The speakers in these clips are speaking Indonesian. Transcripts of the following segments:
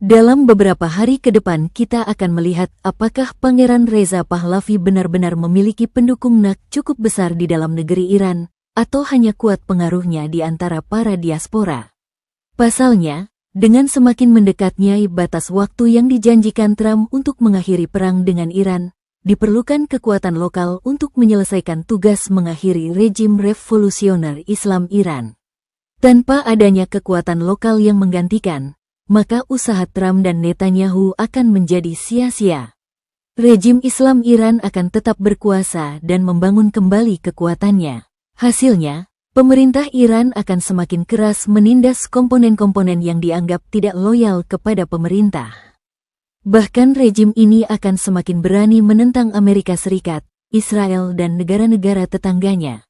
Dalam beberapa hari ke depan kita akan melihat apakah Pangeran Reza Pahlavi benar-benar memiliki pendukung cukup besar di dalam negeri Iran, atau hanya kuat pengaruhnya di antara para diaspora. Pasalnya, dengan semakin mendekatnya batas waktu yang dijanjikan Trump untuk mengakhiri perang dengan Iran, diperlukan kekuatan lokal untuk menyelesaikan tugas mengakhiri rejim revolusioner Islam Iran. Tanpa adanya kekuatan lokal yang menggantikan, maka usaha Trump dan Netanyahu akan menjadi sia-sia. Rejim Islam Iran akan tetap berkuasa dan membangun kembali kekuatannya. Hasilnya, pemerintah Iran akan semakin keras menindas komponen-komponen yang dianggap tidak loyal kepada pemerintah. Bahkan rejim ini akan semakin berani menentang Amerika Serikat, Israel dan negara-negara tetangganya.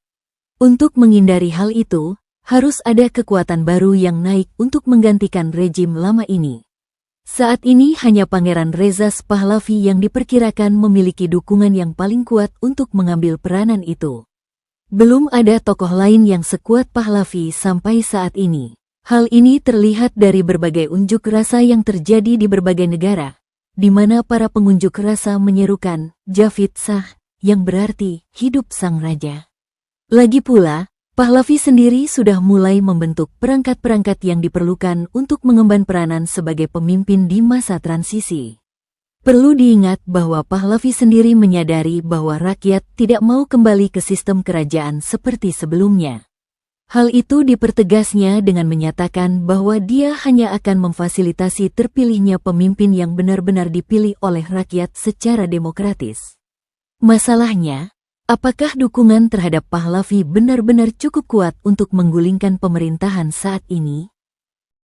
Untuk menghindari hal itu, harus ada kekuatan baru yang naik untuk menggantikan rejim lama ini. Saat ini hanya Pangeran Reza Pahlavi yang diperkirakan memiliki dukungan yang paling kuat untuk mengambil peranan itu. Belum ada tokoh lain yang sekuat Pahlavi sampai saat ini. Hal ini terlihat dari berbagai unjuk rasa yang terjadi di berbagai negara, di mana para pengunjuk rasa menyerukan Javid Shah, yang berarti hidup sang raja. Lagi pula, Pahlavi sendiri sudah mulai membentuk perangkat-perangkat yang diperlukan untuk mengemban peranan sebagai pemimpin di masa transisi. Perlu diingat bahwa Pahlavi sendiri menyadari bahwa rakyat tidak mau kembali ke sistem kerajaan seperti sebelumnya. Hal itu dipertegasnya dengan menyatakan bahwa dia hanya akan memfasilitasi terpilihnya pemimpin yang benar-benar dipilih oleh rakyat secara demokratis. Masalahnya, apakah dukungan terhadap Pahlavi benar-benar cukup kuat untuk menggulingkan pemerintahan saat ini?